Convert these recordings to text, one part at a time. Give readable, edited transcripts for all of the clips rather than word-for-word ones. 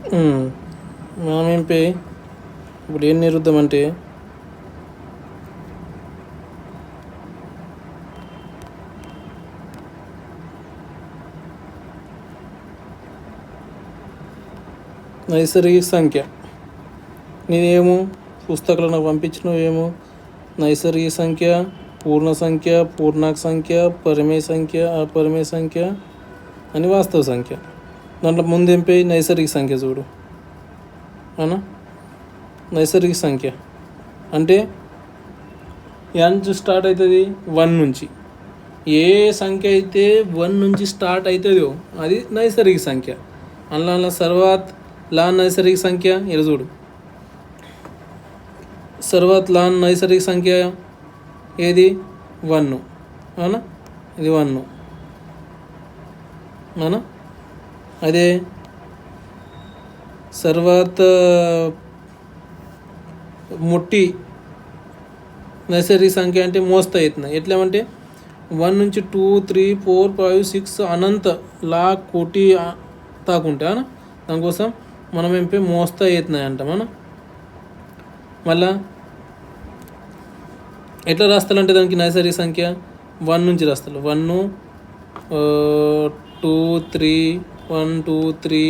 మనం ఏంపే ఇప్పుడు ఏం నిరుద్దామంటే నైసర్గిక సంఖ్య నేనేమో పుస్తకాలు నాకు పంపించినవేమో నైసర్గిక సంఖ్య, పూర్ణ సంఖ్య, పూర్ణాంక సంఖ్య, పరిమేయ సంఖ్య, అపరిమేయ సంఖ్య అని వాస్తవ సంఖ్య. దాంట్లో ముందు ఏంపే నైసర్గిక సంఖ్య చూడు అనా. నైసర్గిక సంఖ్య అంటే నుంచి స్టార్ట్ అవుతుంది 1 నుంచి. ఏ సంఖ్య అయితే 1 నుంచి స్టార్ట్ అవుతుందో అది నైసర్గిక సంఖ్య. అందులో సర్వాత్ లాన్ నైసర్గిక సంఖ్య ఇలా చూడు. సర్వాత్ లాన్ నైసర్గిక సంఖ్య ఏది 1 అవునా, ఇది 1 అవునా. అదే సర్వాత్ మొట్టి నైసర్గిక సంఖ్య అంటే మోస్తా అవుతుంది. ఎట్లా అంటే 1 నుంచి 2, 3, 4, 5, 6 అనంత లాక్ కోటి తాకుంటా దానికోసం మనం ఏంపే మోస్తా అవుతున్నాయి అంట. మనం మళ్ళా ఎట్లా రాస్తాలంటే దానికి నైసర్గిక సంఖ్య 1 నుంచి రాస్తారు. 1, 2, 3, 1, 2, 3,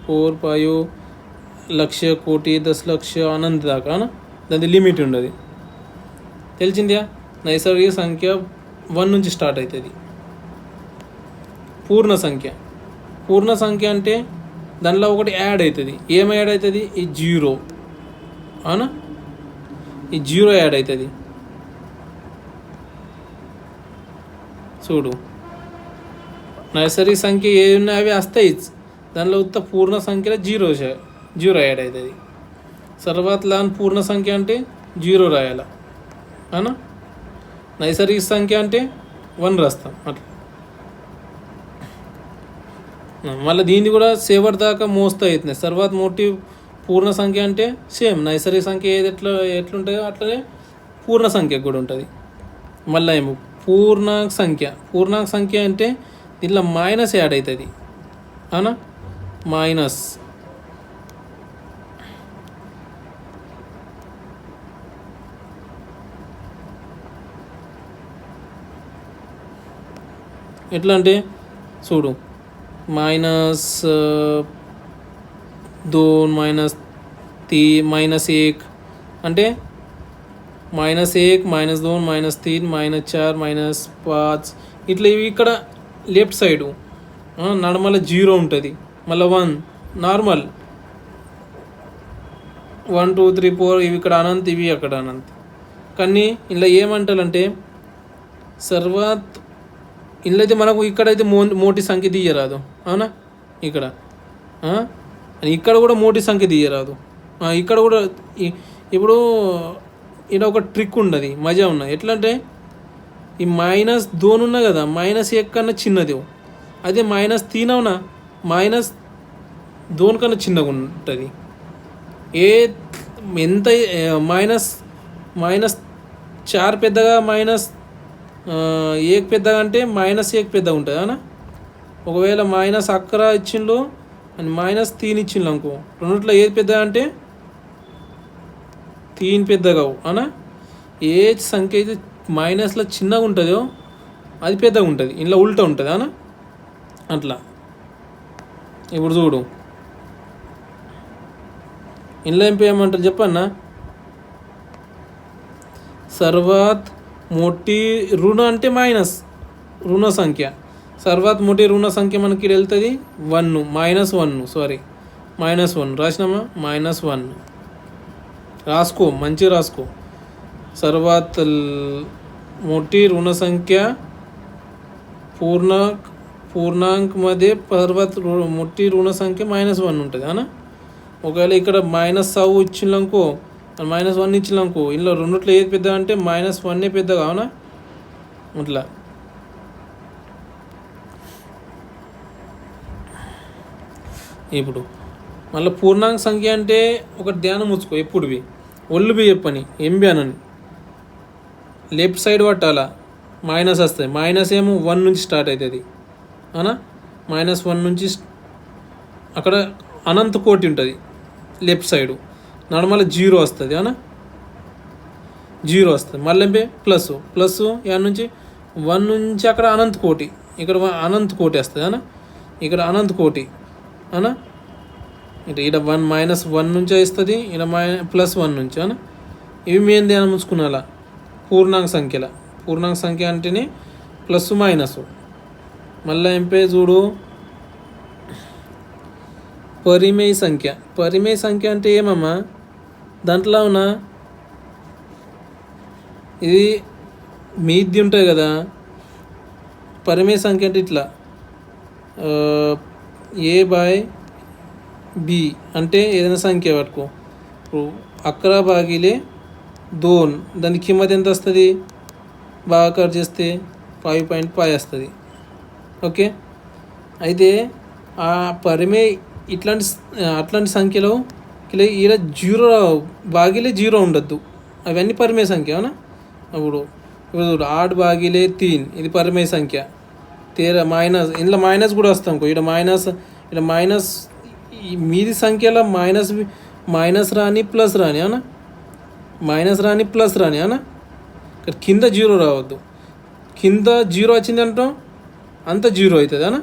4, 5 లక్ష, కోటి, 10 లక్ష అనంత దాకా దాని లిమిట్ ఉండదు. తెలిసిందా? నైసర్గిక సంఖ్య 1 నుంచి స్టార్ట్ అవుతుంది. పూర్ణ సంఖ్య, పూర్ణ సంఖ్య అంటే దానిలో ఒకటి యాడ్ అవుతుంది. ఏం యాడ్ అవుతుంది? ఈ 0 అవునా, ఈ 0 యాడ్ అవుతుంది. చూడు నైసర్గిక సంఖ్య ఏ ఉన్నాయి అవి వస్తాయి. దానిలో ఉత్త పూర్ణ సంఖ్యలో 0 యాడ్ అవుతుంది. సర్వాత్ లాన్ పూర్ణ సంఖ్య అంటే 0 రాయాల అవునా. నైసర్గిక సంఖ్య అంటే 1 రాస్తాం అట్లా. మళ్ళీ దీన్ని కూడా సేవర్ దాకా మోస్తా అవుతుంది. సర్వాత్ మోటి పూర్ణ సంఖ్య అంటే సేమ్ నైసర్గిక సంఖ్య ఏది ఎట్లుంటుందో అట్లనే పూర్ణ సంఖ్య కూడా ఉంటుంది. మళ్ళీ ఏమో పూర్ణాంక సంఖ్య, పూర్ణాంక సంఖ్య అంటే దీంట్లో మైనస్ యాడ్ అవుతుంది అవునా. మైనస్ ఎట్లా అంటే చూడు -2 -3 అంటే -1 -2 -3 -4 -5 ఇట్లా ఇవి ఇక్కడ లెఫ్ట్ సైడు నడమల 0 ఉంటుంది. మళ్ళీ 1 నార్మల్ 1 2 3 4 ఇవి ఇక్కడ అనంత్, ఇవి అక్కడ అనంత్. కానీ ఇలా ఏమంటారంటే సర్వాత్ ఇందులో అయితే మనకు ఇక్కడైతే మోటి సంఖ్య తీయరాదు అవునా. ఇక్కడ కూడా మోటి సంఖ్య తీయరాదు. ఇక్కడ కూడా ఇప్పుడు ఇక్కడ ఒక ట్రిక్ ఉండదు, మజా ఉన్నది. ఎట్లా అంటే ఈ -2 ఉన్నా కదా, -1 కన్నా చిన్నది. అదే -3 అవునా, -2 కన్నా చిన్నగా ఉంటుంది. ఎంత -4 పెద్దగా, -1 పెద్దగా అంటే -1 పెద్దగా ఉంటుంది అవునా. ఒకవేళ -11 ఇచ్చిండ్రు అని -3 ఇచ్చిండ్రు అనుకో, రెండిట్లో ఏది పెద్దగా అంటే 3 పెద్దగా అవునా. ఏ సంఖ్య అయితే మైనస్లో చిన్నగా ఉంటుందో అది పెద్దగా ఉంటుంది, ఇంట్లో ఉల్టా ఉంటుంది అవునా. అట్లా ఇప్పుడు చూడు ఇంట్లో ఏం చేయమంటారు చెప్పన్నా. సర్వాత్ మొట్టి రుణ అంటే మైనస్ రుణ సంఖ్య. సర్వాత్ మొట్టి రుణ సంఖ్య మనకి వెళ్తుంది 1 -1 రాసినామా. -1 రాసుకో, మంచిగా రాసుకో. సర్వాత్ మొట్టి రుణ సంఖ్య పూర్ణాంక్ మధ్య సర్వాత్ మొట్టి రుణ సంఖ్య -1 ఉంటుంది అవునా. ఒకవేళ ఇక్కడ -1 ఇచ్చిందనుకో, -1 ఇచ్చిందనుకో, ఇందులో రెండిట్లో ఏది పెద్దగా అంటే -1 పెద్దగా అవునా. అట్లా ఇప్పుడు మళ్ళీ పూర్ణాంక సంఖ్య అంటే ఒక ధ్యానం ముచ్చుకో, ఎప్పుడువి ఒళ్ళువి చెప్పని ఎంబి అనని లెఫ్ట్ సైడ్ పట్టాలా. మైనస్ వస్తాయి. ఏమో 1 నుంచి స్టార్ట్ అవుతుంది అవునా. -1 నుంచి అక్కడ అనంత కోటి ఉంటుంది లెఫ్ట్ సైడు, నడమల జీరో వస్తుంది అనా, జీరో వస్తుంది. మళ్ళీ ప్లస్ ప్లస్ యాడ్ నుంచి 1 నుంచి అక్కడ అనంత కోటి, ఇక్కడ అనంత కోటి వస్తుంది అనా, ఇక్కడ అనంత కోటి అనా, ఇక్కడ 1 -1 నుంచి వస్తుంది, ఇక్కడ +1 నుంచి అనా. ఇవి మేము ధ్యానం ఉంచుకున్నాలా పూర్ణాంక సంఖ్యల. పూర్ణాంక సంఖ్య అంటేనే ప్లస్ మైనస్. మళ్ళీ చూడు పరిమేయ సంఖ్య. పరిమేయ సంఖ్య అంటే ఏమమ్మా, దాంట్లో ఉన్న ఇది మీది ఉంటుంది కదా. పరిమేయ సంఖ్య అంటే ఇట్లా A/B అంటే ఏదైనా సంఖ్య పట్టుకో, అక్కరా బాగిలే 2, దాని కిమ్మత్ ఎంత వస్తుంది, బాగా కట్ చేస్తే 5.5 వస్తుంది. ఓకే, అయితే ఆ పరిమేయ అట్లాంటి సంఖ్యలో ఈడ జీరో బాగిలే జీరో ఉండద్దు, అవన్నీ పరిమేయ సంఖ్య అవునా. అప్పుడు ఆడ్ బాగిలే 3 ఇది పరిమేయ సంఖ్య. మైనస్, ఇందులో మైనస్ కూడా వస్తాం, ఇక్కడ మైనస్ మీది సంఖ్యలో మైనస్ రాని ప్లస్ రాని అవునా, మైనస్ రాని ప్లస్ రాని అవునా. ఇక్కడ కింద జీరో రావద్దు, కింద జీరో వచ్చింది అంటాం అంత జీరో అవుతుంది అనా.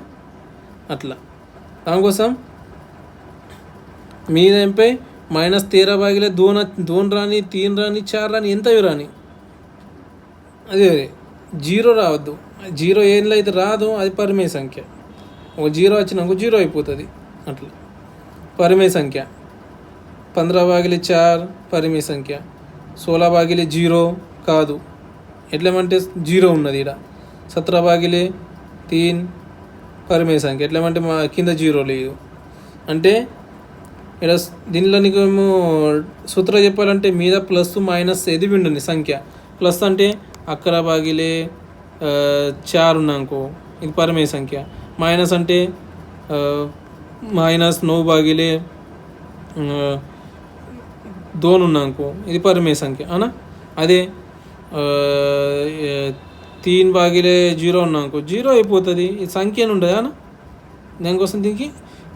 అట్లా దానికోసం మీదేంపై -13 2 రాని 3 రాని 4 రాని ఎంతవి రాని, అదే జీరో రావద్దు. జీరో ఏంలో అయితే రాదు, అది పరిమేయ సంఖ్య. ఒక జీరో వచ్చినాక జీరో అయిపోతుంది. అట్లా పరిమేయ సంఖ్య. 15/4 పరిమేయ సంఖ్య. 16/0 కాదు, ఎట్లేమంటే జీరో ఉన్నది ఇక్కడ. 17/3 పరిమేయ సంఖ్య. ఎట్లేమంటే మా కింద జీరో లేదు అంటే. ఇక్కడ దీనిలో నీకు ఏమో సూత్రం చెప్పాలంటే మీద ప్లస్ మైనస్ ఏది ఉండని సంఖ్య. ప్లస్ అంటే 11/4 ఉన్నానుకో, ఇది పరిమేయ సంఖ్య. మైనస్ అంటే -9/2 ఉన్నానుకో, ఇది పరిమేయ సంఖ్య అనా. అదే 3/0 ఉన్నానుకో, జీరో అయిపోతుంది, ఇది సంఖ్య అని ఉండదు అనా. దానికోసం దీనికి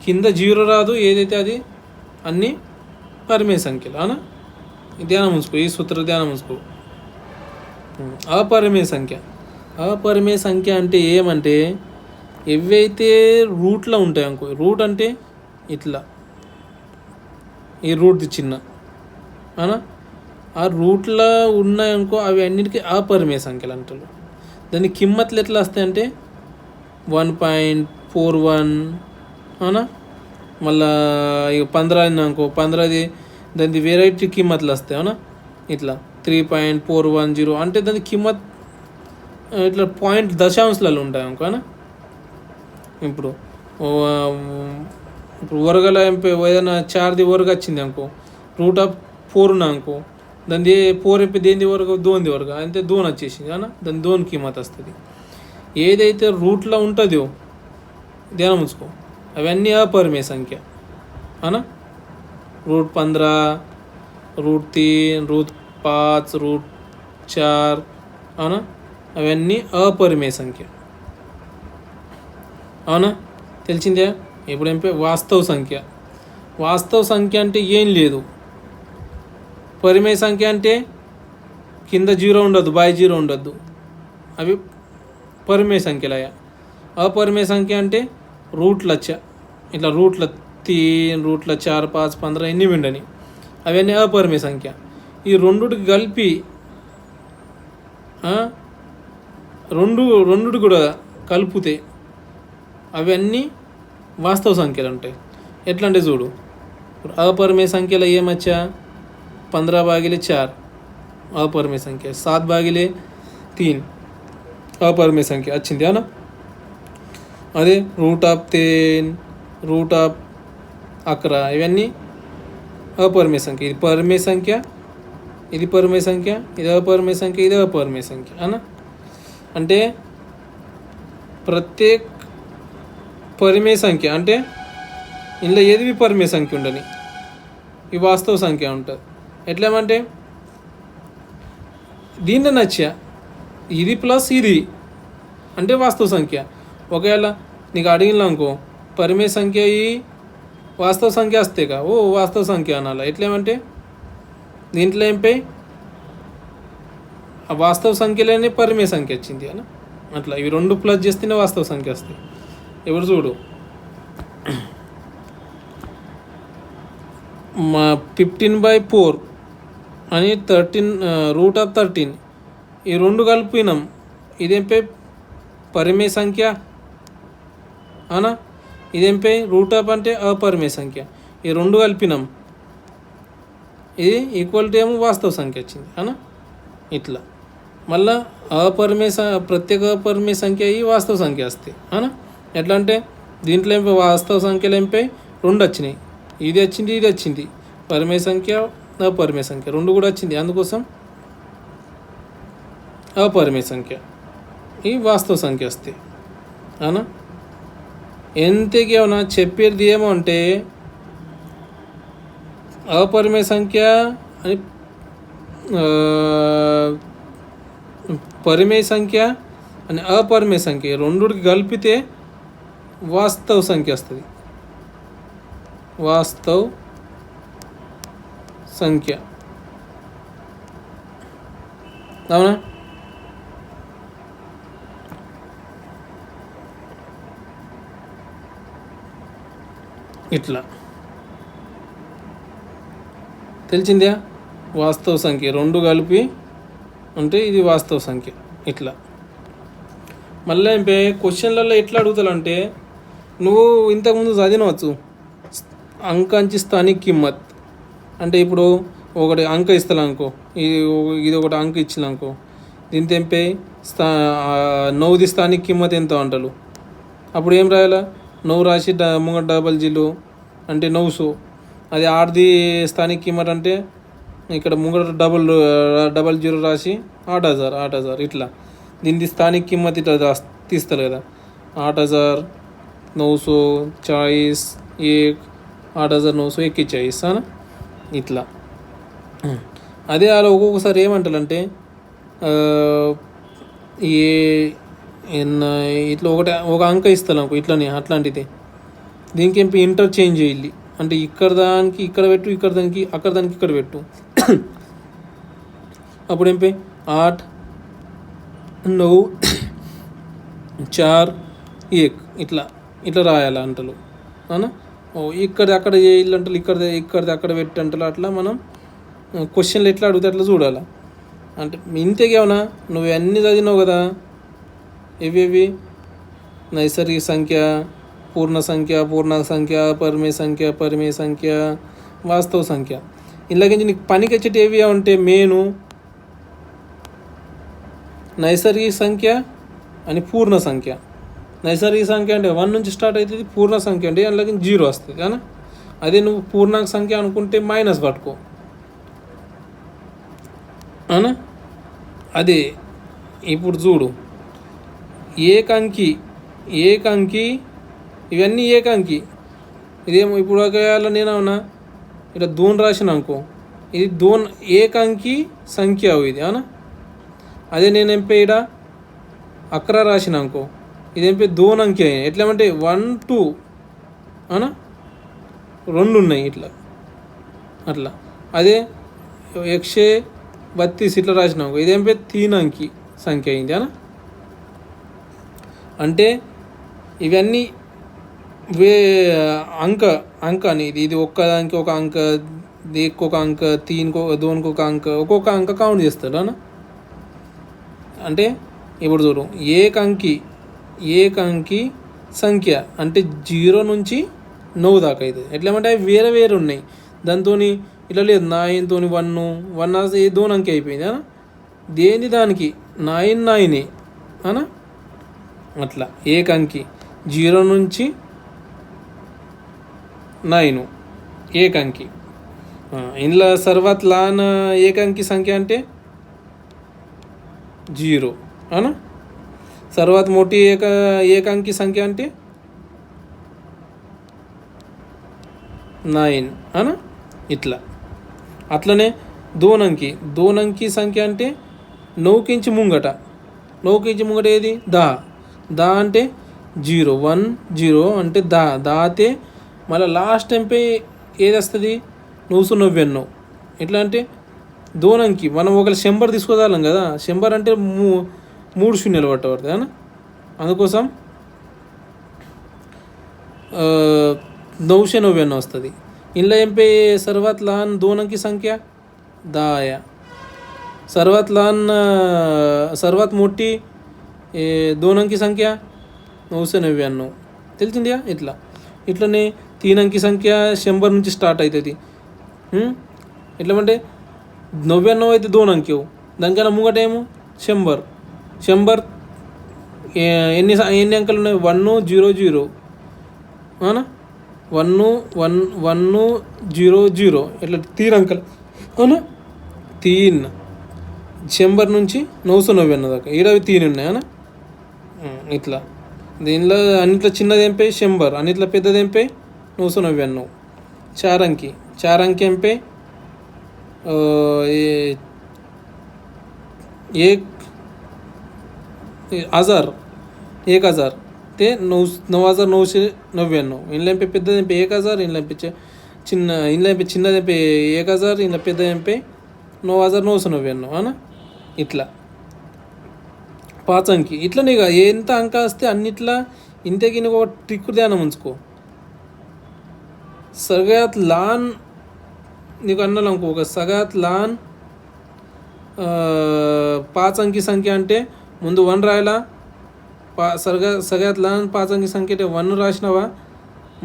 కింద జీరో రాదు, ఏదైతే అది అన్నీ పరిమేయ సంఖ్యలు అనా. ధ్యానం ఉంచుకో, ఈ సూత్ర ధ్యానం ఉంచుకో. అపరిమేయ సంఖ్య. అపరిమేయ సంఖ్య అంటే ఏమంటే ఏవైతే రూట్లో ఉంటాయి అనుకో, రూట్ అంటే ఇట్లా ఈ రూట్ది చిన్న అనా, ఆ రూట్లో ఉన్నాయనుకో అవి అన్నిటికీ అపరిమేయ సంఖ్యలు అంటారు. దాని కిమ్మత్లు ఎట్లా వస్తాయంటే 1.41 అవునా. మళ్ళా ఇక 15 అనుకో, 15 దాని వెరైటీ కిమ్మత్లు వస్తాయి అవునా. ఇట్లా 3.410 అంటే దాని కిమ్మత్ ఇట్లా పాయింట్ దశాంశాలు ఉంటాయి అనుకో అనా. ఇప్పుడు వరగల ఏదైనా 4ది వరగ వచ్చింది అనుకో, √4 ఉన్నా అనుకో, దాని 4 దేనిది వరకు 2ది వరకు అంటే 2 వచ్చేసింది అనా. దాని 2 కిమ్మత్ వస్తుంది. ఏదైతే రూట్లో ఉంటుందో ధ్యానం ఉంచుకో, అవన్నీ అపరిమేయ సంఖ్య అనా. √15, √3, √5, √4 అవునా, అవన్నీ అపరిమేయ సంఖ్య అవునా. తెలిసిందే. ఇప్పుడు వాస్తవ సంఖ్య. వాస్తవ సంఖ్య అంటే ఏం లేదు, పరిమేయ సంఖ్య అంటే కింద జీరో ఉండద్దు, బై జీరో ఉండద్దు, అవి పరిమేయ సంఖ్యలయ్యా. అపరిమేయ సంఖ్య అంటే రూట్ల ఇట్లా రూట్ల 3, √4, 5, 15 ఎన్ని ఉండని, అవన్నీ అపరిమేయ సంఖ్య. ఈ రెండుకి కలిపి రెండు కూడా కలిపితే అవన్నీ వాస్తవ సంఖ్యలు ఉంటాయి. ఎట్లా అంటే చూడు, అపరిమేయ సంఖ్యలో ఏమచ్చా 15/4 అపరిమేయ సంఖ్య, 7/3 అపరిమేయ సంఖ్య వచ్చింది అనా. అదే √10, √11 ఇవన్నీ అపరిమేయ సంఖ్య. ఇది పరిమేయ సంఖ్య, ఇది పరిమేయ సంఖ్య, ఇది అపరిమేయ సంఖ్య, ఇది అపరిమేయ సంఖ్య అనా. అంటే ప్రత్యేక పరిమేయ సంఖ్య అంటే ఇందులో ఏది పరిమేయ సంఖ్య ఉండని, ఈ వాస్తవ సంఖ్య ఉంటుంది. ఎట్లేమంటే దీన్ని నచ్చా ఇది ప్లస్ ఇది అంటే వాస్తవ సంఖ్య. ఒకవేళ నీకు అడిగిన అనుకో పరిమేయ సంఖ్య ఈ వాస్తవ సంఖ్య వస్తే కా ఓ వాస్తవ సంఖ్య అనాలి. ఎట్లేమంటే దీంట్లో ఏంపై ఆ వాస్తవ సంఖ్యలోనే పరిమే సంఖ్య వచ్చింది అన్న. అట్లా ఇవి రెండు ప్లస్ చేస్తేనే వాస్తవ సంఖ్య వస్తాయి. ఎవరు చూడు మా 15/4 అని 13 √13 ఈ రెండు కలిపినాం. ఇదేంపై పరిమే సంఖ్య అనా, ఇదేంపై రూట్ అంటే అపరిమే సంఖ్య. ఈ రెండు కలిపినాం, ఇది ఈక్వల్ టు ఏమో వాస్తవ సంఖ్య వచ్చింది అనా. ఇట్లా మళ్ళా ప్రత్యేక అపరిమే సంఖ్య ఈ వాస్తవ సంఖ్య వస్తాయి అనా. ఎట్లా అంటే దీంట్లో ఏంపై వాస్తవ సంఖ్యలు ఏంపై రెండు వచ్చినాయి, ఇది వచ్చింది ఇది వచ్చింది, పరిమే సంఖ్య అపరిమే సంఖ్య రెండు కూడా వచ్చింది, అందుకోసం అపరిమే సంఖ్య ఈ వాస్తవ సంఖ్య వస్తాయి అనా. ఎంతకి ఏమన్నా చెప్పేది ఏమో అంటే అపరిమే సంఖ్య అని పరిమే సంఖ్య అని అపరిమే సంఖ్య రెండుకి కలిపితే వాస్తవ సంఖ్య వస్తుంది. వాస్తవ సంఖ్య అవునా. ఇట్లా తెలిసిందా, వాస్తవ సంఖ్య రెండు కలిపి అంటే ఇది వాస్తవ సంఖ్య. ఇట్లా మళ్ళీ క్వశ్చన్లలో ఎట్లా అడుగుతారంటే నువ్వు ఇంతకుముందు చదివినవచ్చు అంకంచి స్థానిక కిమ్మత్ అంటే ఇప్పుడు ఒకటి అంక ఇస్తాను అనుకో, ఇది ఒకటి అంక ఇచ్చిన అనుకో, దీని తెంపే నవ్వుది స్థానిక కిమ్మత్ ఎంత అంటారు. అప్పుడు ఏం రాయాలా, నవ్వు రాసి ముంగట డబల్ జీలు అంటే 900. అది ఆర్ది స్థానిక కిమ్మత్ అంటే ఇక్కడ ముంగట డబల్ జీరో రాసి 8,000 ఇట్లా దీనిది స్థానిక కిమ్మత్ ఇట్లా తీస్తారు కదా, 8,940 8,941 అనా. ఇట్లా అదే అలా ఒక్కొక్కసారి ఏమంటారంటే ఇట్లా ఒక అంక ఇస్తాను అనుకో ఇట్లనే అట్లాంటిది, దీనికి ఏంపి ఇంటర్చేంజ్ చేయాలి అంటే ఇక్కడ దానికి ఇక్కడ పెట్టు, ఇక్కడ దానికి అక్కడ దానికి ఇక్కడ పెట్టు. అప్పుడు ఏంపి 8, 9, 4, 1 ఇట్లా రాయాలి అంటలు అనా. ఇక్కడ అక్కడ చేయాలి అంటలు, ఇక్కడిది అక్కడ పెట్టి అంటలు. అట్లా మనం క్వశ్చన్లు ఎట్లా అడిగితే అట్లా చూడాలి. అంటే ఇంతకేమన్నా నువ్వు అన్నీ చదివినావు కదా, ఇవి నైసర్గిక సంఖ్య, పూర్ణ సంఖ్య, పూర్ణాంక సంఖ్య, పరిమే సంఖ్య, వాస్తవ సంఖ్య. ఇలాగే నీకు పనికి వచ్చేటి ఏవి అంటే మెయిన్ నైసర్గిక సంఖ్య అని పూర్ణ సంఖ్య. నైసర్గిక సంఖ్య అంటే 1 నుంచి స్టార్ట్ అవుతుంది, పూర్ణ సంఖ్య అంటే అందులోకి 0 వస్తుంది కానీ. అదే నువ్వు పూర్ణాంక సంఖ్య అనుకుంటే మైనస్ పట్టుకో అనా. అదే ఇప్పుడు చూడు ఏకంకి ఇవన్నీ ఏకంకి. ఇదేమో ఇప్పుడు ఒకవేళ నేనవునా ఇక్కడ దూన్ రాసిన అనుకో, ఇది దూన్ ఏకంకి సంఖ్య ఇది అవునా. అదే నేను ఎంపే ఇక్కడ అక్ర రాసిన అనుకో, ఇదేంపే దోన్ అంకె. ఎట్లేమంటే 1, 2 అవునా, 2 ఉన్నాయి ఇట్లా అట్లా. అదే 132 ఇట్లా రాసినావు, ఇదేంపే 3 అంకి సంఖ్య అయింది అనా. అంటే ఇవన్నీ అంక అనేది ఇది ఒక్కదానికి ఒక అంక, దేనికి ఒక అంక, దోనికి ఒక అంక, ఒక్కొక్క అంక కౌంట్ చేస్తాడు అన్న. అంటే ఇప్పుడు చూడు ఏకంకి సంఖ్య అంటే 0 నుంచి 9 దాకా అవుతుంది. ఎట్లేమంటే అవి వేరే వేరే ఉన్నాయి, దాంతో ఇట్లా లేదు. 9 తోని 1 ఏ దోన్ అంకె అయిపోయింది అనా. దేని దానికి 9 అనా. అట్లా ఏకంకి 0 నుంచి 9 ఏకంకి. ఇందులో సర్వాత్ లాన్ ఏకంకి సంఖ్య అంటే 0 అనా. సర్వాత్ మోటీ ఏకంకి సంఖ్య అంటే 9 అనా. ఇట్లా అట్లనే దోనంకి సంఖ్య అంటే 9 ముంగట ఏది దా అంటే 0, 1, 0 అంటే దాతే మళ్ళీ లాస్ట్ ఎంపై ఏది వస్తుంది 999. ఎట్లా అంటే 2 అంకి మనం ఒకవేళ 100 తీసుకోదాం కదా, 100 అంటే 3 శూన్యాలు పట్టబడుతుంది అన్న. అందుకోసం 999 వస్తుంది. ఇందులో ఎంపై सर्वात लहान 2 अंकी संख्या 10. सर्वात मोठी 2 अंकी संख्या 999. తెలిసిందిగా. ఇట్లనే 3 అంకి సంఖ్య 100 నుంచి స్టార్ట్ అవుతుంది. ఎట్లా అంటే 99 అయితే 2 అంకి, దానికన్నా ముంగటేమో 100 ఎన్ని అంకెలు ఉన్నాయి? 100 అవునా, 100 ఇట్లా 3 అంకెలు అవునా. 3 100 నుంచి 999 దాకా ఈడ 3 ఉన్నాయి అవునా. ఇట్లా దీనిలో అన్నిట్లో చిన్నది ఎంపై 100, అన్నిట్లో పెద్దది ఎంపై 999. 4 अंकी ఎంపై 1000 ते 9999. ఇంట్లో ఎంపై పెద్దది ఎంపై 1000, ఇంట్లో ఎంపై చిన్నది ఎంపై 1000, ఇంట్లో పెద్దది ఎంపై 9999 అవునా. ఇట్లా 5 अंकी ఇట్లనే ఇక ఎంత అంక వస్తే అన్నిట్లా ఇంతకి ఒక ట్రిక్ ధ్యానం ఉంచుకో. सगळ्यात लहान నీకు అన్నాను అనుకో, ఒక సగత్ లహాన్ 5 अंकी సంఖ్య అంటే ముందు 1 రాయాలా. సగత్ లహాన్ 5 अंकी సంఖ్య అంటే 1 రాసినావా,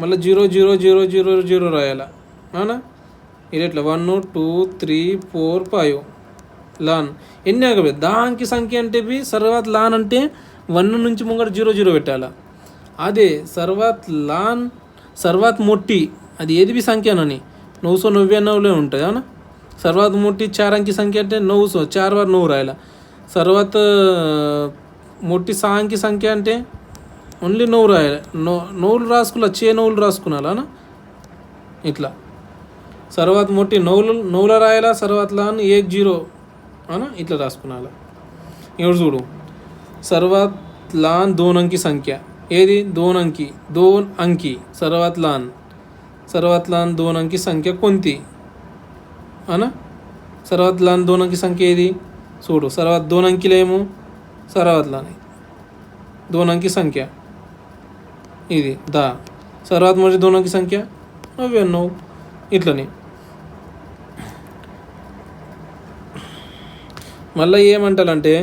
మళ్ళీ 00000 రాయాలా అవునా. ఇది ఎట్లా 1 2 3 4 5 లహాన్ ఎన్ని ఆగవే. 10 अंकी సంఖ్య అంటే సర్వాత్ లహాన్ అంటే 1 నుంచి ముంగట 00 పెట్టాలా. అదే సర్వాత్ మొట్టి అది ఏది సంఖ్యనని 999 ఉంటుంది అవునా. सर्वात मोठी 4 अंकी संख्या అంటే 900, 4 बार 9 రాయాల. सर्वात मोठी 6 अंकी సంఖ్య అంటే ఓన్లీ 9 రాయాలి. 9 రాసుకున్నా, 9 రాసుకున్నాలా అన్న. ఇట్లా सर्वात मोठी 9 రాయాలా. सर्वात लहान 10 అవునా, ఇట్లా రాసుకున్నాలా. ఇప్పుడు చూడు, सर्वात लहान 2 अंकी संख्య ఏది 2 अंकी सर्वात लहान 2 अंकी संख्या कोणती అవునా. सर्वात लहान 2 अंकी संख्య ఏది చూడు. सर्वात 2 अंकीలేమో सर्वात लहान 2 अंकी संख्या ఇది 10. सर्वात मोठी 2 अंकी संख्या 99. ఇట్లని మళ్ళీ ఏమంటారంటే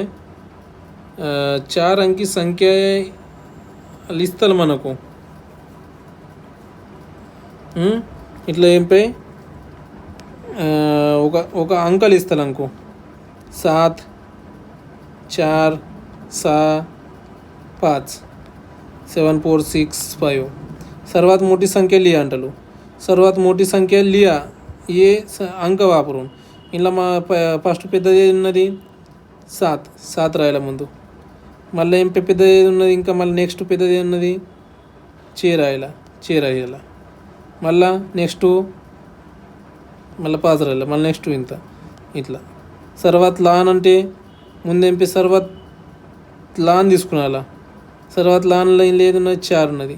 4 अंकी సంఖ్య ఇస్తారు మనకు. ఇట్లా ఏంపై ఒక అంకలు ఇస్తారు అనుకో, 7 4 6 5 7 4 6 5. सर्वात मोठी संख्या लिहा అంటారు. सर्वात मोठी संख्या लिहा ఏ అంక వాపరు. ఇలా మా ఫస్ట్ పెద్దది ఏది ఉన్నది 7 రాయాల ముందు. మళ్ళీ ఏం పెద్దది ఏది ఉన్నది, ఇంకా మళ్ళీ నెక్స్ట్ పెద్దది ఏది ఉన్నది రాయాల. మళ్ళా నెక్స్ట్ మళ్ళీ 5 రాయాలి. మళ్ళీ నెక్స్ట్ ఇంత ఇట్లా. सर्वात लहान అంటే ముందు ఎంపీ सर्वात लहान తీసుకున్నాలా. सर्वात लहानలో ఏది ఉన్నది 4 ఉన్నది,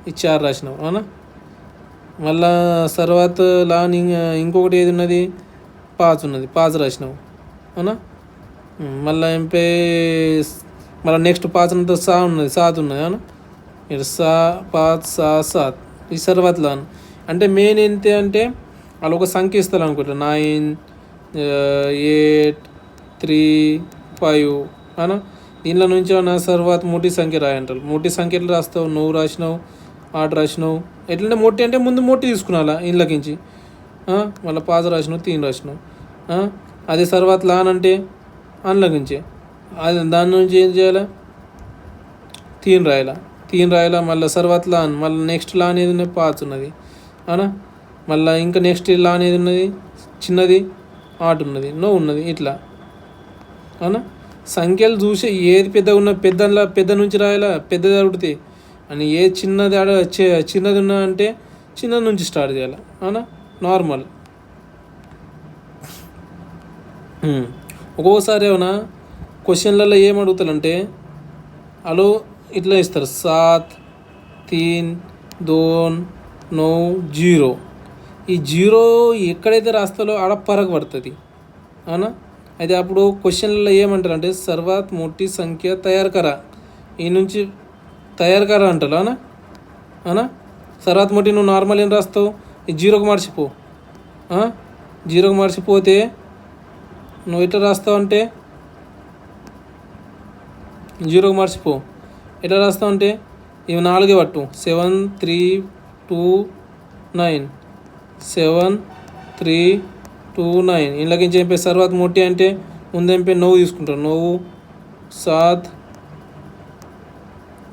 ఈ 4 రాసినావు అవునా. మళ్ళా सर्वात लहान ఇంకొకటి ఏది ఉన్నది 5 ఉన్నది, 5 రాసినావు అవునా. మళ్ళీ ఎంపీ మళ్ళీ నెక్స్ట్ 5 అంతా 7 ఉన్నది అవునా. ఇటు 5 6 7 ఈ सर्वात लहान అంటే మెయిన్ ఏంటి అంటే వాళ్ళు ఒక సంఖ్య ఇస్తారు అనుకుంటా, 9 8 3 5 అవునా. దీనిలో నుంచి నా सर्वात मोठी సంఖ్య రాయంటారు. मोठी సంఖ్య ఎట్లా రాస్తావు, 9 రాసినావు 8 రాసినావు. ఎట్లంటే మొట్టి అంటే ముందు మొట్టి తీసుకున్నాలా ఇంట్లోకించి, మళ్ళీ 5 రాసినావు 3 రాసినావు. అదే सर्वात लहान అంటే అందులోకించి అది దాని నుంచి ఏం చేయాలా 3 రాయాలా. మళ్ళీ सर्वात लहान మళ్ళీ నెక్స్ట్ లహాన్ ఏది ఉన్నది 5 ఉన్నది అవునా. మళ్ళీ ఇంకా నెక్స్ట్ లహాన్ ఏది ఉన్నది చిన్నది 8 ఉన్నది, 9 ఉన్నది ఇట్లా అవునా. సంఖ్యలు చూసి ఏది పెద్దగా ఉన్న పెద్ద నుంచి రాయాలా. పెద్దది అడిగితే అని ఏది చిన్నది ఉన్నా అంటే చిన్నది నుంచి స్టార్ట్ చేయాలి అవునా. నార్మల్. ఒక్కోసారి ఏమన్నా క్వశ్చన్లలో ఏం అడుగుతారంటే వాళ్ళు ఇట్లా ఇస్తారు 7 3 2 నో జీరో. ఈ జీరో ఎక్కడైతే రాస్తాలో ఆడ పరకు పడుతుంది అవునా. అయితే అప్పుడు క్వశ్చన్లలో ఏమంటారు అంటే సర్వాత్ మోటీ సంఖ్య తయారు కరా, ఈ నుంచి తయారు కరా అంటారు అవునా అవునా. సర్వాత్ మోటీ నువ్వు నార్మల్ ఏం రాస్తావు, ఈ జీరోకి మర్చిపో. జీరోకి మర్చిపోతే నువ్వు ఎట్లా రాస్తావు అంటే జీరోకి మర్చిపో, ఎట్లా రాస్తావు అంటే ఇవి 4 పట్టు 7 3 2 9 7 3 2 9. ఇంట్లోకి చెప్పే సర్వాత్ మోటీ అంటే ముందేంపే 9 తీసుకుంటారు. 9 7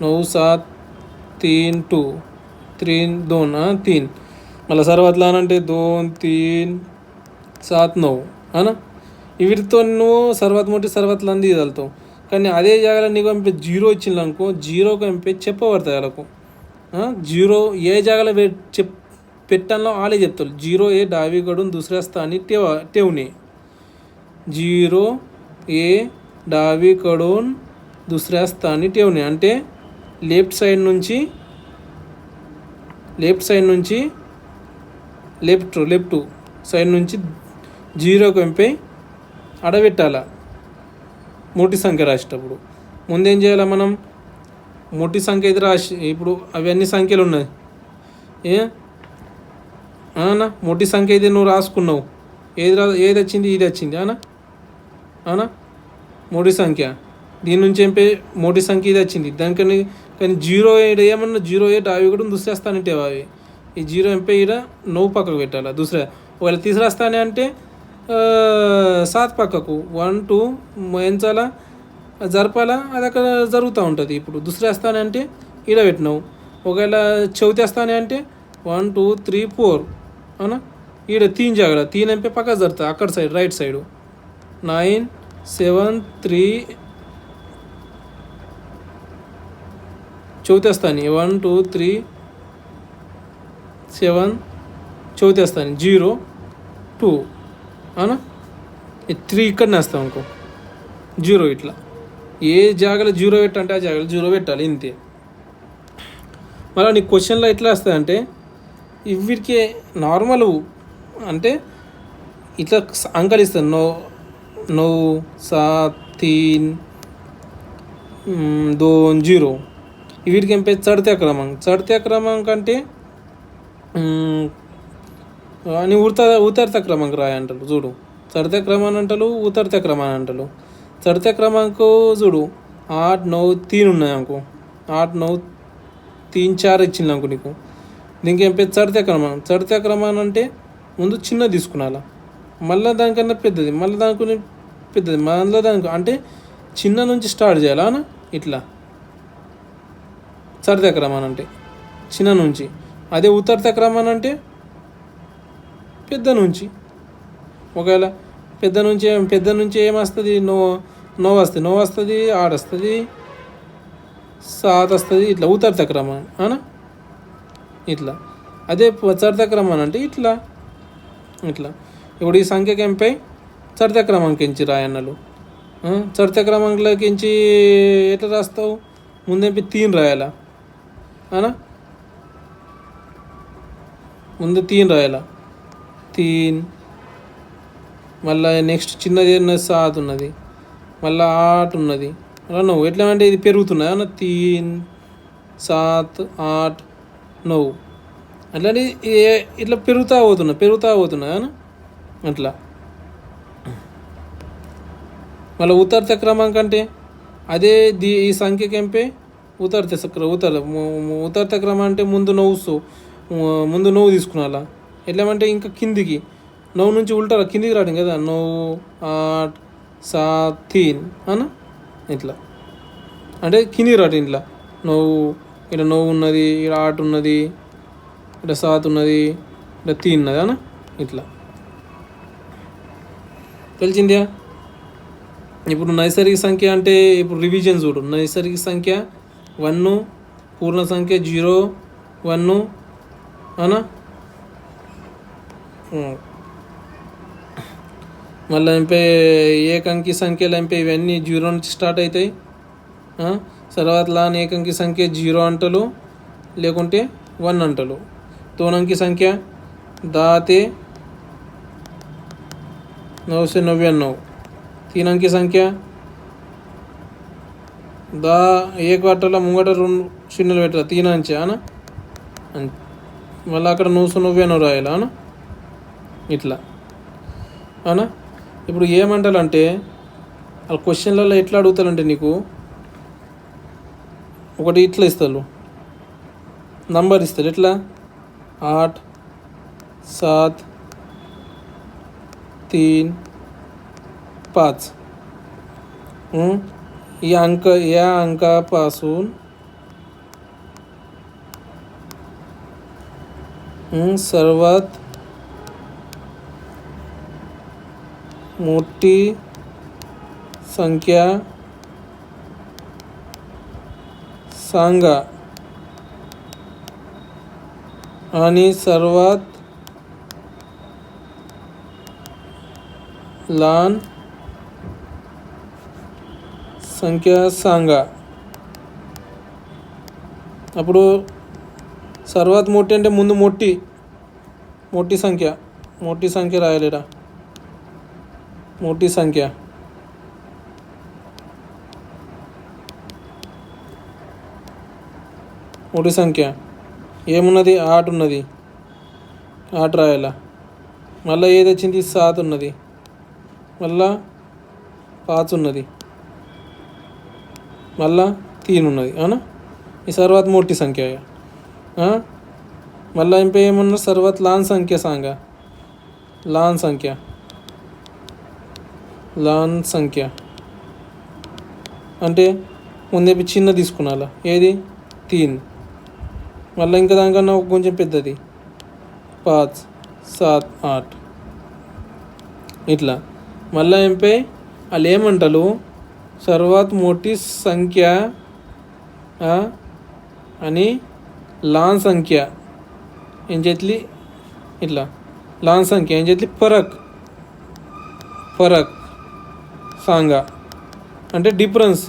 9 7 3 2 3 2 3. మళ్ళీ సర్వాత్లా అంటే 2 3 7 9 అవునా. వీటితో నువ్వు సర్వాత్ మోటీ సర్వాత్లా అంది వదులుతావు. కానీ అదే జాగాలో నీకు పంపే జీరో ఇచ్చింది అనుకో, జీరోకి పంపే చెప్పబడతాయి వాళ్ళకు. జీరో ఏ జాగాలో పెట్టాలో వాళ్ళే చెప్తారు. జీరో ఏ डावीकडून दुसऱ्या स्थानी ठेवणे. జీరో ఏ डावीकडून दुसऱ्या स्थानी ठेवणे అంటే లెఫ్ట్ సైడ్ నుంచి లెఫ్ట్ సైడ్ నుంచి జీరోకి పంపి అడబెట్టాల. మోటీ సంఖ్య రాసేటప్పుడు ముందేం చేయాలి మనం, మోటీ సంఖ్య అయితే రాసి ఇప్పుడు అవి అన్ని సంఖ్యలు ఉన్నాయి అవునా. మోటీ సంఖ్య అయితే నువ్వు రాసుకున్నావు, ఏది వచ్చింది ఇది వచ్చింది అవునా. మోటీ సంఖ్య దీని నుంచి ఏంపే మోటీ సంఖ్య ఇది వచ్చింది దానికని. కానీ జీరో ఏమన్నా జీరో ఏ डावीकडून दुसऱ्या स्थानी ठेवावे. ఈ జీరో ఎంపై ఇక్కడ 9 పక్కకు పెట్టాలి. ఒకవేళ తీసుకురాస్తానే అంటే 7 పక్కకు 1 2 ఎంచాలా జరపాలా, అది అక్కడ జరుగుతూ ఉంటుంది. ఇప్పుడు దుసరేస్తానే అంటే ఈడ పెట్టినావు. ఒకవేళ చవితేస్తానే అంటే 1 2 3 4 అవునా. ఈడ 3 జాగ్ర 3 ఎంపై పక్క జరుగుతా అక్కడ సైడ్ రైట్ సైడు 9 7 3 చవితేస్తాను 1 2 3 7 చవితేస్తాను 0 2 అవునా. 3 ఇక్కడనే వేస్తాం అనుకో, 0 ఇట్లా ఏ జాగాలో 0 పెట్టంటే ఆ జాగాలో 0 పెట్టాలి ఇంతే. మళ్ళీ నీ క్వశ్చన్లో ఎట్లా వస్తాయంటే వీటికి నార్మల్ అంటే ఇట్లా అంకలు ఇస్తాను 9 7 3 2 0. వీటికి ఎంపే చడితే క్రమాంక్ అంటే అని ఉతరత క్రమాంక్ రాయంటారు చూడు. చడితే క్రమాన్ని అంటారు, ఉతరతే క్రమాన్ని అంటారు. చడితే క్రమాంక్ చూడు 8 9 3 ఉన్నాయి అనుకో, 8 9 3 4 ఇచ్చింది అనుకో నీకు. దీనికి ఏం పెద్ద చడితే క్రమాన్ని అంటే ముందు చిన్నది తీసుకున్నాలా, మళ్ళీ దానికన్నా పెద్దది, మళ్ళీ దానికి పెద్దది, మళ్ళీ దానికి అంటే చిన్న నుంచి స్టార్ట్ చేయాలా ఇట్లా. చడితే క్రమాన్ని అంటే చిన్న నుంచి, అదే ఉతరతే క్రమాన్ని అంటే పెద్ద నుంచి. ఒకవేళ పెద్ద నుంచి ఏమొస్తుంది, నో వస్తుంది 8 వస్తుంది 7 వస్తుంది ఇట్లా ఉతరతే క్రమాన్ని అవునా ఇట్లా. అదే చడితే క్రమాన్ని అంటే ఇట్లా. ఇప్పుడు ఈ సంఖ్యకి ఎంపై చడితే క్రమాంకించి రాయన్నలు. చడితే క్రమాంకంలోకించి ఎట్లా రాస్తావు, ముందేంపి 3 రాయాలా అవునా. ముందు 3 రాయాలా 3, మళ్ళీ నెక్స్ట్ చిన్నది 7 ఉన్నది, మళ్ళీ 8 ఉన్నది, మళ్ళీ 9. ఎట్లా అంటే ఇది పెరుగుతున్నాయి అవునా 3 7 8 9 అట్లాంటి ఇట్లా పెరుగుతూ పోతున్నాయి అవునా అట్లా. మళ్ళీ ఉతరతే క్రమాంక్ అంటే అదే ఈ సంఖ్యకి ఎంపే ఉతరతే క్రమం అంటే ముందు 9 తీసుకున్నాలా. ఎట్లామంటే ఇంకా కిందికి 9 నుంచి ఉల్టా కిందికి రావడం కదా 9 8 7 3 అనా ఇట్లా. అంటే కిందికి రావడం ఇట్లా 9 ఇక్కడ 9 ఉన్నది, ఇక్కడ 8 ఉన్నది, ఇక్కడ 7 ఉన్నది, ఇక్కడ 3 ఉన్నది అనా ఇట్లా. తెలిసిందా. ఇప్పుడు నైసర్గిక సంఖ్య అంటే ఇప్పుడు రివిజన్ చూడు. నైసర్గిక సంఖ్య 1, పూర్ణ సంఖ్య 0 1 అవునా. మళ్ళీ ఎంపై ఏకంకి సంఖ్యలు ఎంపై ఇవన్నీ 0 నుంచి స్టార్ట్ అవుతాయి. తర్వాత లాన్ ఏకంకి సంఖ్య 0 అంటలు లేకుంటే 1 అంటలు. दोन अंकी संख्या 10 ते 999. 3 अंकी संख्या 10 एक वाटाला ముంగట 2 శూన్యాలు పెట్టాలి 3 అంచె అనా మళ్ళీ అక్కడ 999 రాయాలి అనా ఇట్లా అనా. ఇప్పుడు ఏమంటారంటే ఆ క్వశ్చన్లలో ఎట్లా అడుగుతారంటే నీకు ఒకటి ఇట్లా ఇస్తారు నంబర్ ఇస్తారు ఎట్లా 8 7 3 5 या अंकापासून सर्वात मोठी संख्या सांगा आणि सर्वात लहान సంఖ్య सांगा. అప్పుడు సర్వాత్ మోటి అంటే ముందు మోటి సంఖ్య రాయలేరా మోటి సంఖ్య ఏమున్నది 8 ఉన్నది 8 రాయాల. మళ్ళీ ఏది వచ్చింది 7 ఉన్నది మళ్ళా 5 ఉన్నది మళ్ళా 3 ఉన్నది అవునా. ఈ సర్వాత్ మోటి సంఖ్య మళ్ళీ ఇంకా ఏమన్నా సర్వాత్ లాన్ సంఖ్య సాంగా లాన్ సంఖ్య అంటే ముందే చిన్న తీసుకున్నాలా ఏది 3 మళ్ళీ ఇంకా దానికన్నా కొంచెం పెద్దది 5 7 8 ఇట్లా. మళ్ళీ ఎంపై వాళ్ళు ఏమంటారు सर्वात मोठी संख्या आणि लहान संख्या यांच्यातली इथला लहान संख्या यांच्यातली फरक सांगा అంటే డిఫరెన్స్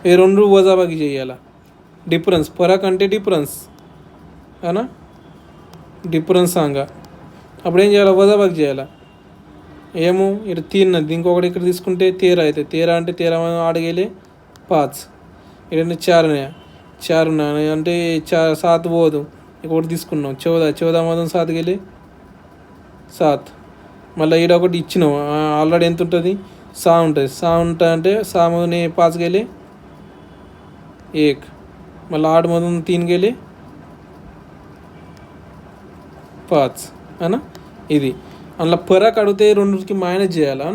ఈ రెండు వజాబాకి చేయాలా డిఫరెన్స్ ఫరక్ అంటే డిఫరెన్స్ అనా డిఫరెన్స్ సాంగా అప్పుడు ఏం చేయాలి వజాబాకి చేయాలా ఏమో ఇటు 3 ఉన్నది ఇంకొకటి ఇక్కడ తీసుకుంటే 13 అవుతుంది 13 అంటే 13 ఆడగేలే 5 ఇక్కడ 4 ఉన్నాయి 4 ఉన్నాయి అంటే 7 పోదు ఇంకొకటి తీసుకున్నాం 14 మాత్రం 7 గేలే 7 మళ్ళీ ఈడ ఒకటి ఇచ్చినాం ఆల్రెడీ ఎంత ఉంటుంది ఉంటుంది అంటే 5 गेले 1 मग 8 मधून 3 गेले 5 है ना ఇది అందులో फरक अडवते రెండుకి మైనస్ చేయాలా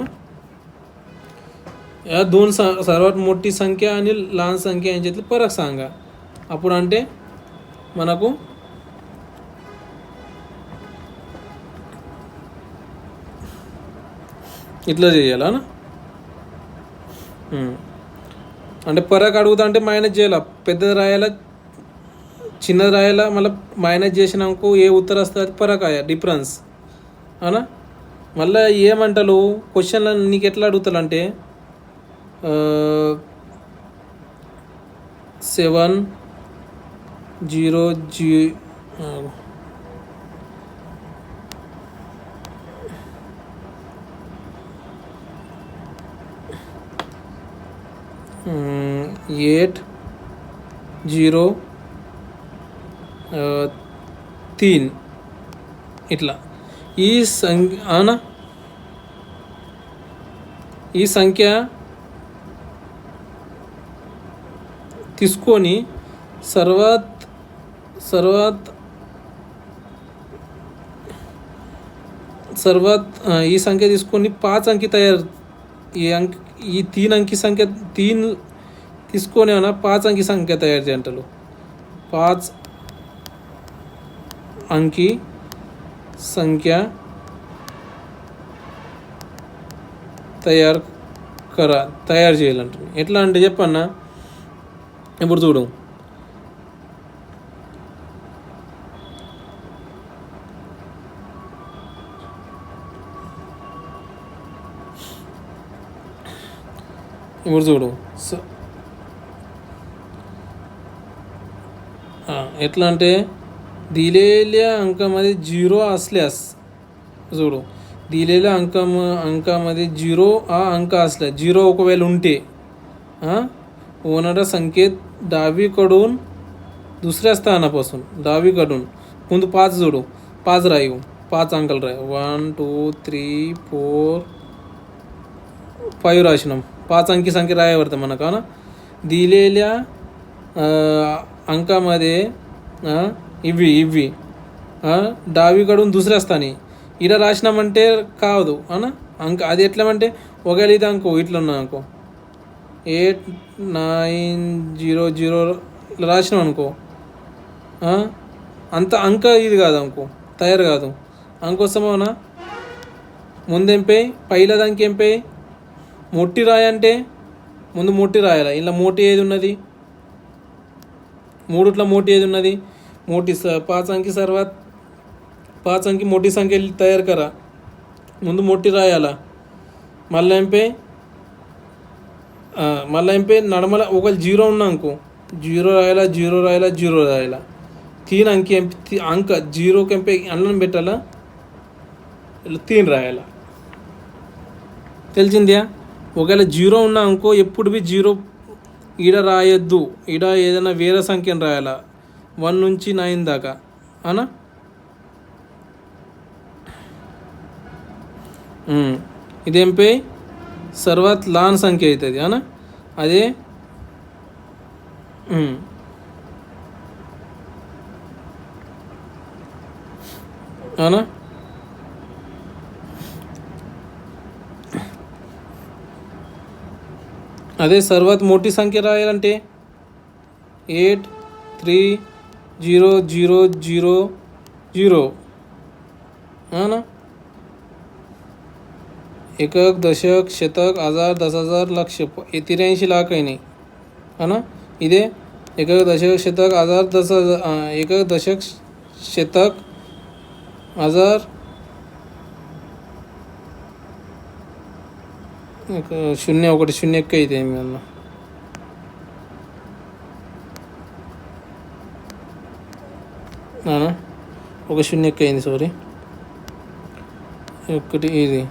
या दोन सर्वात मोठी संख्या आणि लहान संख्या यांच्यातली फरक सांगा అప్పుడు అంటే మనకు ఇట్లా చేయాలా అంటే ఫరక్ అడుగుతా అంటే మైనస్ చేయాలా పెద్దది రాయాలా చిన్నది రాయాలా మళ్ళీ మైనస్ చేసినాక ఏ ఉత్తరం వస్తుంది అది ఫరక్ అయ్యా డిఫరెన్స్ అనా మళ్ళీ ఏమంటారు క్వశ్చన్లో నీకు ఎట్లా అడుగుతారంటే 70803 ఇట్లా ఈ సంఖ్య ఈ సంఖ్య తీసుకొని सर्वात ఈ సంఖ్య తీసుకొని 5 अंकी తయారు ఈ 3 अंकी సంఖ్య 3 తీసుకొని 5 अंकी సంఖ్య తయారు చేయంటారు 5 अंकी సంఖ్య తయారు చేయాలంటారు ఎట్లా అంటే చెప్పన్నా ఇప్పుడు చూడు ఎట్లా అంటే दिलेल्या अंकामध्ये 0 असल्यास जोडू. दिलेल्या अंकामध्ये 0 हा अंक असल्यास 0 ఒకవేళ ఉంటే होणाऱ्या संख्येत डावीकडून दुसऱ्या स्थानापासून डावीकडून ముందు 5 जोडू. 5 రాయు. 5 అంకెలు రాయు. 1 2 3 4 5 రాసినాం. 5 अंकी संख्या रायावरतं म्हणा का ना. दिलेल्या अंकामध्ये ఇవి डावीकडून दुसऱ्या स्थानी ఇలా రాసినామంటే కాదు అనా అంక. అది ఎట్లమంటే ఒకవేళ ఇది అనుకో ఇట్లా ఉన్నా అనుకో 8900 ఇట్లా రాసినాం అనుకో అంత అంక ఇది కాదు అనుకో తయారు కాదు. అంకొస్తామవునా ముందేంపై పైల దానికి ఏంపై మొట్టి రాయంటే ముందు మొట్టి రాయాలి. ఇలా మోటి ఏది ఉన్నది మూడుట్ల మోటి ఏది ఉన్నది मोठी 5 अंकी सर्वात 5 अंकी मोठी संख्या तयार करा. ముందు मोठी రాయాలా. మళ్ళీ ఏంపై నడమల ఒకవేళ 0 ఉన్నా అనుకో 0 రాయాలా 0 రాయాలా 3 अंकी अंक 0కి ఎంపై అన్నం పెట్టాలా. ఇలా 3 రాయాలా. తెలిసిందా. ఒకవేళ 0 ఉన్నా అనుకో ఎప్పుడు బి 0 ఈడ రాయొద్దు. ఈడ ఏదైనా వేరే సంఖ్యను రాయాలా 1 నుంచి 9 దాకా అనా. ఇదేంపై సర్వాత్ లాన్ సంఖ్య అవుతుంది అనా. అదే అనా. అదే సర్వాత్ మోటీ సంఖ్య రాయాలంటే 83000 ना. 1 दशक शतक हजार 10,000 लक्ष 83 लाख आहे नाही है ना. इथे 1 दशक शतक हजार 10,000 1 दशक शतक हजार 0101 ಇದೆ ಅನ್ನ. ఒక 01 అయింది సారీ. ఒకటి ఇది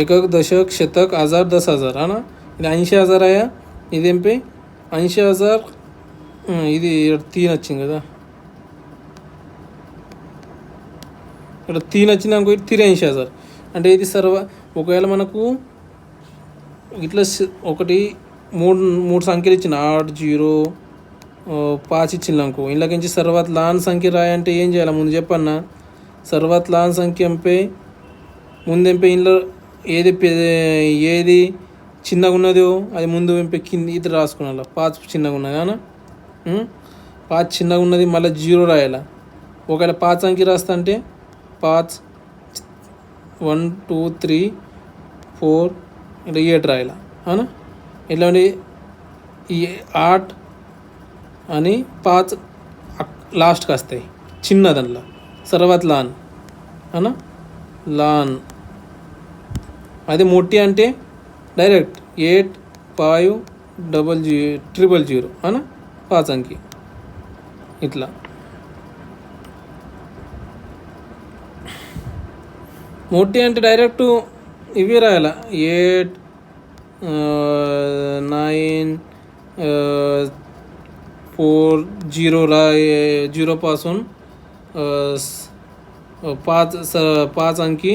1 दशक शतक हजार 10,000 అనా. ఇది 80,000 అయ్యా. ఇదేంపై 80,000 ఇది 3 వచ్చింది కదా. ఇక్కడ 3 వచ్చింది అనుకో 83,000 అంటే ఇది ఒకవేళ మనకు ఇట్లా ఒకటి మూడు సంఖ్యలు ఇచ్చిన 8 0 5 ఇచ్చింది అనుకో. ఇందులోకించి సర్వాత్ లాన్ సంఖ్య రాయంటే ఏం చేయాలి ముందు చెప్పన్నా. సర్వాత్ లాన్ సంఖ్య ఎంపై ముందెంపై ఇంట్లో ఏది చిన్నగా ఉన్నదో అది ముందు ఎంపై కింద ఇది రాసుకున్నా. 5 చిన్నగా ఉన్నది అనా. 5 చిన్నగా ఉన్నది మళ్ళీ 0 రాయాల. ఒకవేళ 5 అంకి రాస్తా అంటే 5 1 2 3 4 ఇట్లా 8 రాయాల అనా. ఇట్లాంటి ఈ 8 అని 5 లాస్ట్కి వస్తాయి చిన్న దాంట్లో సర్వాత్ లాన్ అనా. లాన్ అదే మొట్టి అంటే డైరెక్ట్ 8500 అనా 5 అంకి ఇట్లా. మొట్టి అంటే డైరెక్ట్ ఇవి రాయాల 8 9 4 0 0 पासून 5 अंकी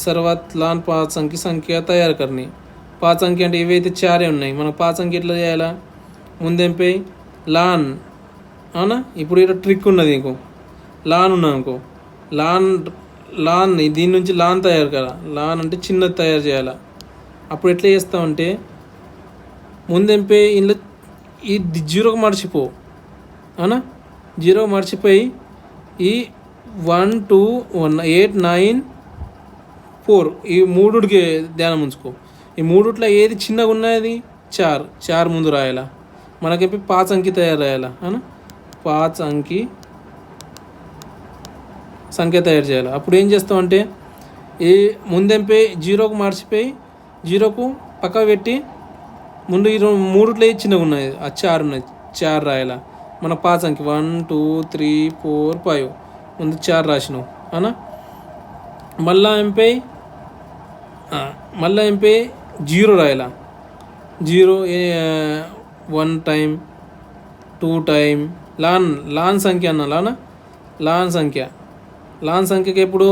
सर्वात लहान 5 अंकी संख्या तयार करणे. 5 अंकी అంటే ఇవైతే 4 ఉన్నాయి. మనం 5 అంకి ఎట్లా చేయాలా ముందేంపై లాన్ అవునా. ఇప్పుడు ఇక్కడ ట్రిక్ ఉన్నది ఇంకో లాన్ ఉన్నా అనుకో లాన్ దీని నుంచి లాన్ తయారు కదా. లాన్ అంటే చిన్నది తయారు చేయాలా. అప్పుడు ఎట్లా చేస్తామంటే ముందెంపై ఇందులో ఈ 0కి మర్చిపో అవునా. 0 మర్చిపోయి ఈ 1 2 1 8 9 4 ఈ మూడుకి ధ్యానం ఉంచుకో. ఈ మూడుట్లో ఏది చిన్నగా ఉన్నది 4 ముందు రాయాలా. మనకేపి 5 అంకి తయారు రాయాలా అవునా. 5 అంకి సంఖ్య తయారు చేయాలి. అప్పుడు ఏం చేస్తామంటే ఈ ముందెంపై 0కు మర్చిపోయి 0కు పక్క పెట్టి ముందు ఈ మూడుట్లో చిన్నగా ఉన్నాయి ఆ 4 ఉన్నాయి 4 రాయాల. మన 5 అంకి 1 2 3 4 5 ముందు 4 రాసినావు అనా. మళ్ళా ఎంపై 0 రాయాల. 0 1 టైం 2 టైం లాన్ సంఖ్య అన్న లాన్ సంఖ్యకి ఎప్పుడు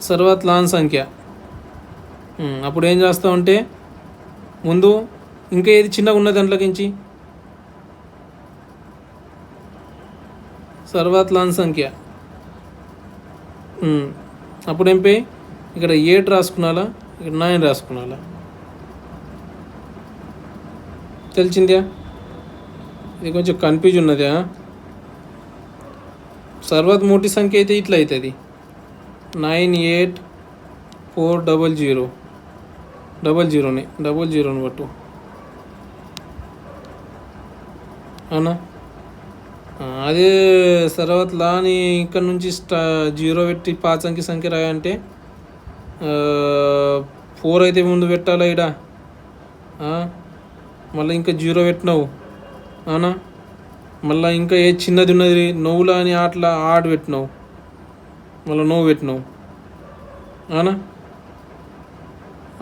సర్వత్ లాన్ సంఖ్య. అప్పుడు ఏం చేస్తామంటే ముందు ఇంకా ఏది చిన్నగా ఉన్నది దాంట్లోకించి సర్వత్ లాన్ సంఖ్య. అప్పుడు ఏంపై ఇక్కడ 8 రాసుకున్నాలా, ఇక్కడ 9 రాసుకున్నాలా. తెలిసిందా? ఇది కొంచెం కన్ఫ్యూజ్ ఉన్నదా. సర్వత్ మోటి సంఖ్య అయితే ఇట్లా అవుతుంది 98400 00ని పట్టు అవునా. అదే తర్వాత లాని ఇక్కడ నుంచి 0 పెట్టి 5 అంకి సంఖ్య రాయంటే 4 అయితే ముందు పెట్టాలా ఇడ. మళ్ళీ ఇంకా 0 పెట్టినావు అవునా. మళ్ళీ ఇంకా ఏ చిన్నది ఉన్నది నవ్వులా అని అట్లా ఆడు పెట్టినావు, మళ్ళీ నువ్వు పెట్టినావు అవునా.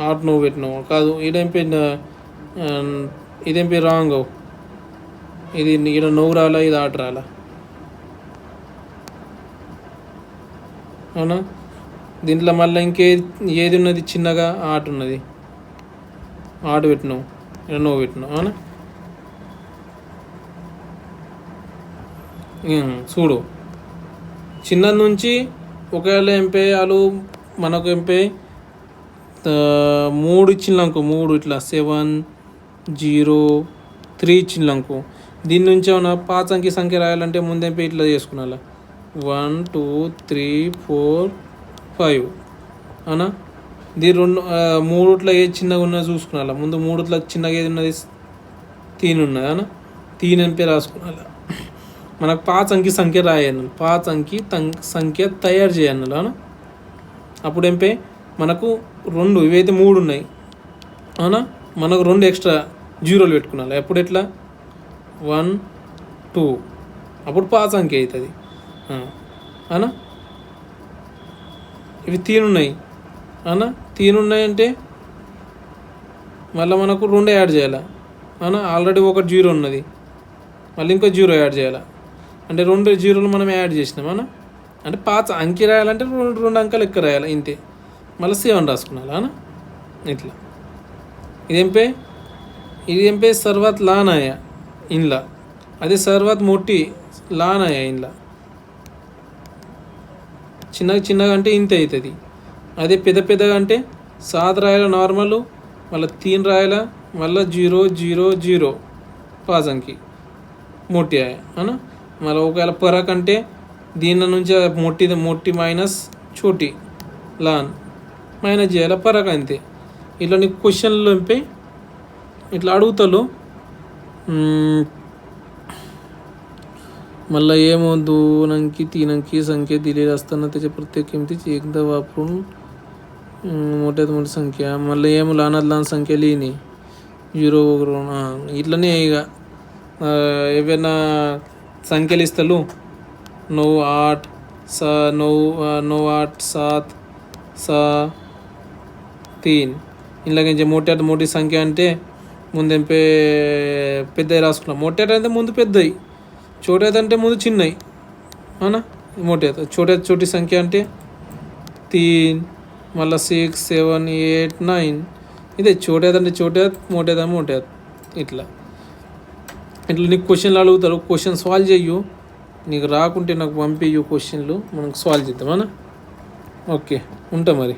ఆట నువ్వు పెట్టినావు కాదు. ఇదేం పేరు రాంగ్. ఇది ఇక్కడ నువ్వు రాలా, ఇది ఆట రాలా అవునా. దీంట్లో మళ్ళీ ఏది ఉన్నది చిన్నగా ఆట ఉన్నది, ఆట పెట్టినావు, ఇక్కడ నువ్వు పెట్టినావు అవునా. చూడు చిన్నది నుంచి ఒకవేళ ఎంపై వాళ్ళు మనకు ఎంపై 3 ఇచ్చినాకు, 3 ఇట్లా 7 0 3 ఇచ్చినాకు. దీని నుంచి ఏమన్నా 5 అంకి సంఖ్య రాయాలంటే ముందేంపై ఇట్లా చేసుకున్నా 1 2 3 4 5 అవునా. దీని 3 ఏది చిన్నగా ఉన్నది చూసుకున్నా. ముందు 3 చిన్నగా ఏది ఉన్నది 3 ఉన్నది అవునా. 3 ఎంపై రాసుకున్నా. మనకు 5 అంకి సంఖ్య రాయాలి, 5 అంకి సంఖ్య తయారు చేయాలి అవునా. అప్పుడు ఎంపై మనకు 2 ఇవైతే 3 ఉన్నాయి అవునా. మనకు 2 ఎక్స్ట్రా 0లు పెట్టుకున్నాను. ఎప్పుడు ఎట్లా 1 2 అప్పుడు 5 అంకి అవుతుంది అవునా. ఇవి 3 ఉన్నాయి అవునా. 3 ఉన్నాయంటే మళ్ళీ మనకు 2 యాడ్ చేయాలి అవునా. ఆల్రెడీ ఒకటి 0 ఉన్నది, మళ్ళీ ఇంకో 0 యాడ్ చేయాలి. అంటే 2 0లు మనం యాడ్ చేసినాం అవునా. అంటే 5 అంకి రాయాలంటే 2 అంకెలు ఎక్కువ రాయాలి ఇంతే. మళ్ళీ 7 రాసుకున్నాను అవునా. ఇట్లా ఇది ఎంపై సర్వత్ లాన్ ఆయా ఇంట్లో. అదే సర్వత్ మొట్టి లాన్ ఆయా ఇంట్లో. చిన్నగా అంటే ఇంత అవుతుంది. అదే పెద్దగా అంటే 7 రాయాల నార్మల్, మళ్ళీ 3 రాయాల, మళ్ళీ 0 0 0 5 అంకి మొట్టి ఆయా అవునా. మళ్ళీ ఒకవేళ పరక్ అంటే దీని నుంచి మొట్టి మైనస్ చోటి లాన్ మైనస్ చేయాలి పరక్ అంతే. ఇట్లా నీకు క్వశ్చన్లు ఎంపై ఇట్లా अडवतलो मला एम 2 अंकी 3 अंकी संख्या दिलेली असताना त्याच्या प्रत्येक किमतीची एकदा वापरून मोठ्यात मोठी संख्या मला एम लहानात लहान संख्या लिहिणे 0 वगैरे ఇట్లనే ఇక ఏవైనా సంఖ్యలు ఇస్తలు 9 8 9 8 7 6 3 ఇలాగ मोठ्यात मोठी సంఖ్య అంటే ముందెంపే పెద్దవి రాసుకున్నాం. मोठ्यात అంటే ముందు పెద్దవి, छोट्यात అంటే ముందు చిన్నవి అవునా. मोठ्यात छोटी సంఖ్య అంటే 3 మళ్ళీ 6 7 8 9 ఇదే छोट्यात అంటే छोट्यात मोठ्यात అంటే मोठ्यात. ఇట్లా నీకు క్వశ్చన్లు అడుగుతారు, క్వశ్చన్ సాల్వ్ చెయ్యు. నీకు రాకుంటే నాకు పంపించు క్వశ్చన్లు, మనకు సాల్వ్ చేద్దాం అన్నా. ఓకే ఉంటా మరి.